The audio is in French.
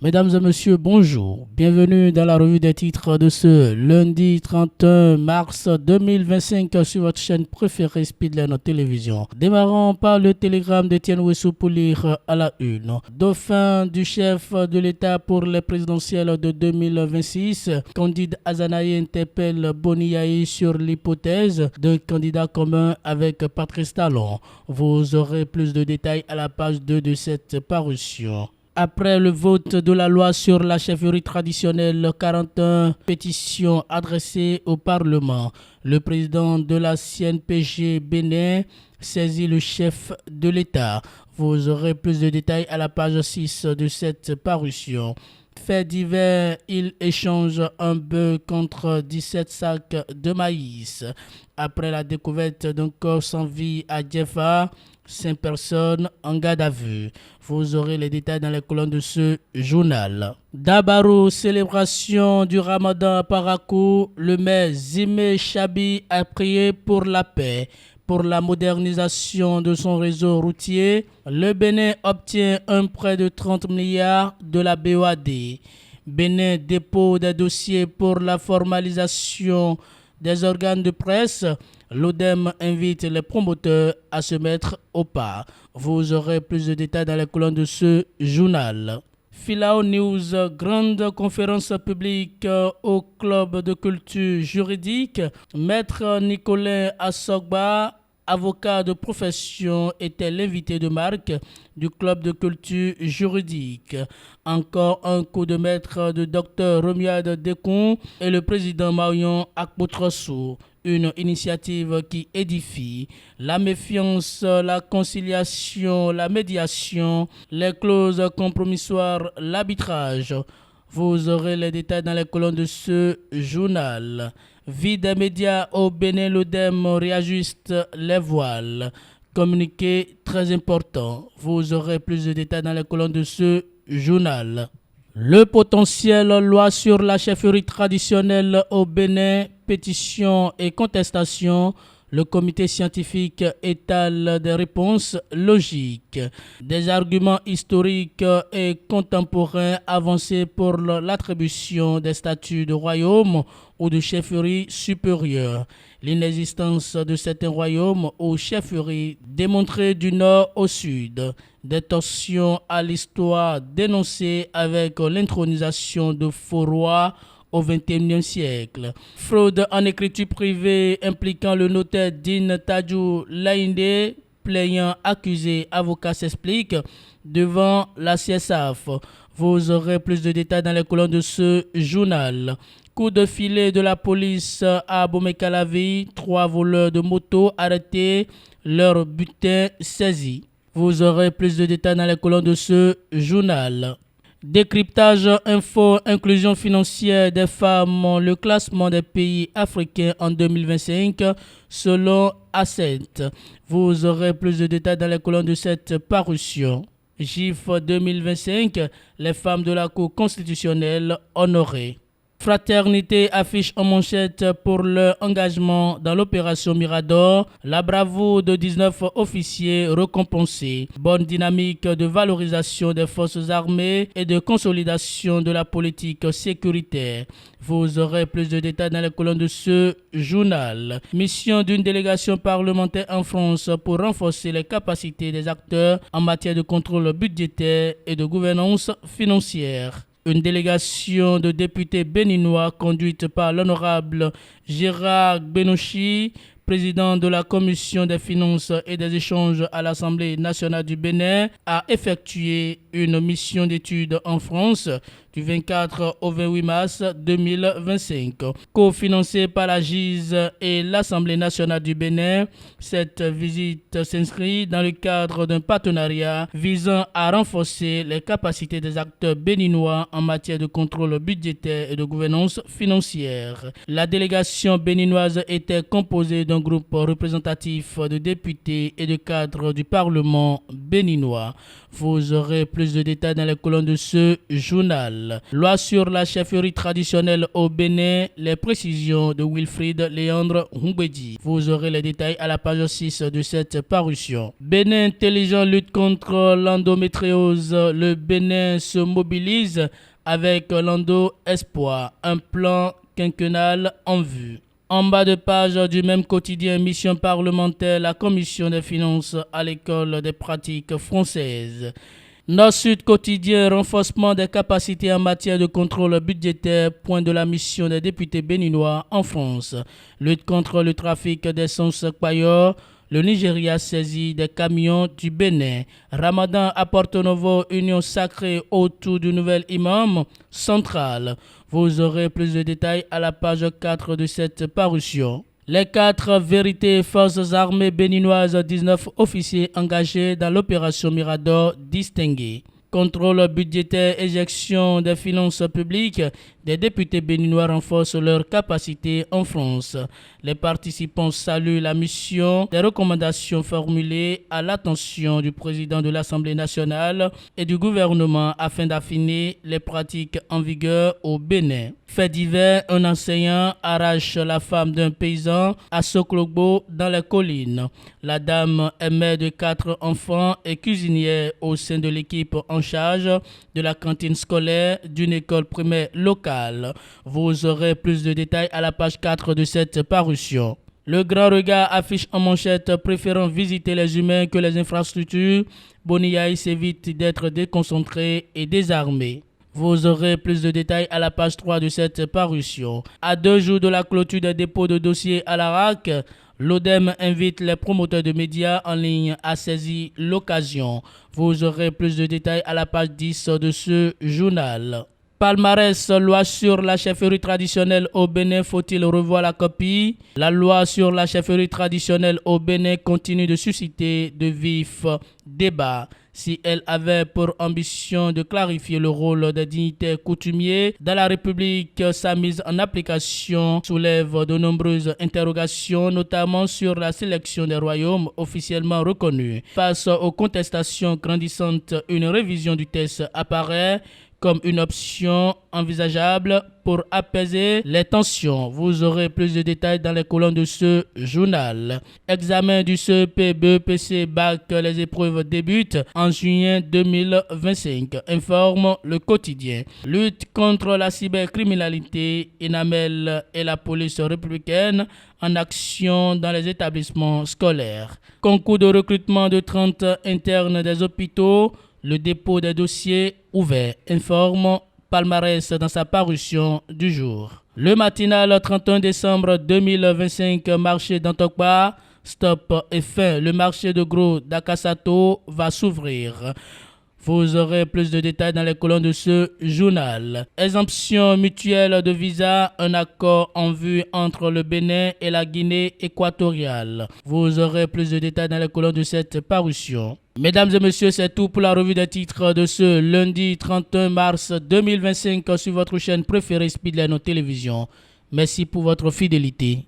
Mesdames et messieurs, bonjour. Bienvenue dans la revue des titres de ce lundi 31 mars 2025 sur votre chaîne préférée Speedline Télévision. Démarrons par le télégramme d'Étienne Wessou pour lire à la une. Dauphin du chef de l'État pour les présidentielles de 2026, Candide Azanaï interpelle Boniaï sur l'hypothèse d'un candidat commun avec Patrice Talon. Vous aurez plus de détails à la page 2 de cette parution. Après le vote de la loi sur la chefferie traditionnelle, 41 pétitions adressées au Parlement. Le président de la CNPG Bénin saisit le chef de l'État. Vous aurez plus de détails à la page 6 de cette parution. Fait divers, il échange un bœuf contre 17 sacs de maïs. Après la découverte d'un corps sans vie à Djefa, 5 personnes en garde à vue. Vous aurez les détails dans les colonnes de ce journal. Dabarou, célébration du Ramadan à Parakou, le maire Zimé Chabi a prié pour la paix. Pour la modernisation de son réseau routier, le Bénin obtient un prêt de 30 milliards de la BOAD. Bénin dépôt des dossiers pour la formalisation des organes de presse. L'ODEM invite les promoteurs à se mettre au pas. Vous aurez plus de détails dans les colonnes de ce journal. Filao News, grande conférence publique au club de culture juridique. Maître Nicolas Assogba, avocat de profession, était l'invité de marque du club de culture juridique. Encore un coup de maître de Dr Romuald Dekon et le président Marion Akpotrossou. Une initiative qui édifie. La méfiance, la conciliation, la médiation, les clauses compromissoires, l'arbitrage. Vous aurez les détails dans les colonnes de ce journal. Vie des médias au Bénin, l'ODEM réajuste les voiles. Communiqué très important. Vous aurez plus de détails dans les colonnes de ce journal. Le potentiel loi sur la chefferie traditionnelle au Bénin, pétition et contestation. Le comité scientifique étale des réponses logiques, des arguments historiques et contemporains avancés pour l'attribution des statuts de royaume ou de chefferie supérieure. L'inexistence de certains royaumes ou chefferies démontrées du nord au sud. Des torsions à l'histoire dénoncées avec l'intronisation de faux rois au XXIe siècle. Fraude en écriture privée impliquant le notaire Din Tadjou Laïndé, plaignant accusé, avocat s'explique devant la CSAF. Vous aurez plus de détails dans les colonnes de ce journal. Coup de filet de la police à Bomekalavi, 3 voleurs de moto arrêtés, leur butin saisi. Vous aurez plus de détails dans les colonnes de ce journal. Décryptage info, inclusion financière des femmes, le classement des pays africains en 2025 selon Asset. Vous aurez plus de détails dans les colonnes de cette parution. GIF 2025, les femmes de la Cour constitutionnelle honorées. Fraternité affiche en manchette pour leur engagement dans l'opération Mirador, la bravoure de 19 officiers récompensés, bonne dynamique de valorisation des forces armées et de consolidation de la politique sécuritaire. Vous aurez plus de détails dans les colonnes de ce journal. Mission d'une délégation parlementaire en France pour renforcer les capacités des acteurs en matière de contrôle budgétaire et de gouvernance financière. Une délégation de députés béninois conduite par l'honorable Gérard Benouchi, président de la Commission des finances et des échanges à l'Assemblée nationale du Bénin, a effectué une mission d'études en France du 24 au 28 mars 2025. Cofinancée par la GIZ et l'Assemblée nationale du Bénin, cette visite s'inscrit dans le cadre d'un partenariat visant à renforcer les capacités des acteurs béninois en matière de contrôle budgétaire et de gouvernance financière. La délégation béninoise était composée d'un groupe représentatif de députés et de cadres du Parlement béninois. Vous aurez plus de détails dans les colonnes de ce journal. Loi sur la chefferie traditionnelle au Bénin, les précisions de Wilfried Léandre Humbedi. Vous aurez les détails à la page 6 de cette parution. Bénin intelligent lutte contre l'endométriose. Le Bénin se mobilise avec l'Endo Espoir, un plan quinquennal en vue. En bas de page du même quotidien, mission parlementaire, la commission des finances à l'école des pratiques françaises. Nord-Sud quotidien, renforcement des capacités en matière de contrôle budgétaire, point de la mission des députés béninois en France. Lutte contre le trafic d'essence Payor. Le Nigeria saisit des camions du Bénin. Ramadan à Porto Novo, union sacrée autour du nouvel imam central. Vous aurez plus de détails à la page 4 de cette parution. Les 4 vérités forces armées béninoises, 19 officiers engagés dans l'opération Mirador distingués. Contrôle budgétaire, éjection des finances publiques, des députés béninois renforcent leurs capacités en France. Les participants saluent la mission des recommandations formulées à l'attention du président de l'Assemblée nationale et du gouvernement afin d'affiner les pratiques en vigueur au Bénin. Fait divers, un enseignant arrache la femme d'un paysan à Soklobo dans les collines. La dame est mère de 4 enfants et cuisinière au sein de l'équipe en charge de la cantine scolaire d'une école primaire locale. Vous aurez plus de détails à la page 4 de cette parution. Le Grand Regard affiche en manchette préférant visiter les humains que les infrastructures. Boniaï s'évite d'être déconcentré et désarmé. Vous aurez plus de détails à la page 3 de cette parution. À 2 jours de la clôture des dépôts de dossiers à l'ARAC, l'ODEM invite les promoteurs de médias en ligne à saisir l'occasion. Vous aurez plus de détails à la page 10 de ce journal. Palmarès, loi sur la chefferie traditionnelle au Bénin, faut-il revoir la copie? La loi sur la chefferie traditionnelle au Bénin continue de susciter de vifs débats. Si elle avait pour ambition de clarifier le rôle des dignitaires coutumiers dans la République, sa mise en application soulève de nombreuses interrogations, notamment sur la sélection des royaumes officiellement reconnus. Face aux contestations grandissantes, une révision du texte apparaît comme une option envisageable pour apaiser les tensions. Vous aurez plus de détails dans les colonnes de ce journal. Examen du CEP, BEPC, BAC, les épreuves débutent en juin 2025, informe le quotidien. Lutte contre la cybercriminalité, Enamel et la police républicaine en action dans les établissements scolaires. Concours de recrutement de 30 internes des hôpitaux. Le dépôt des dossiers ouverts, informe Palmarès dans sa parution du jour. Le matinal 31 décembre 2025, marché d'Antokpa, stop et fin. Le marché de gros d'Akasato va s'ouvrir. Vous aurez plus de détails dans les colonnes de ce journal. Exemption mutuelle de visa, un accord en vue entre le Bénin et la Guinée équatoriale. Vous aurez plus de détails dans les colonnes de cette parution. Mesdames et messieurs, c'est tout pour la revue des titres de ce lundi 31 mars 2025 sur votre chaîne préférée Speedline Télévision. Merci pour votre fidélité.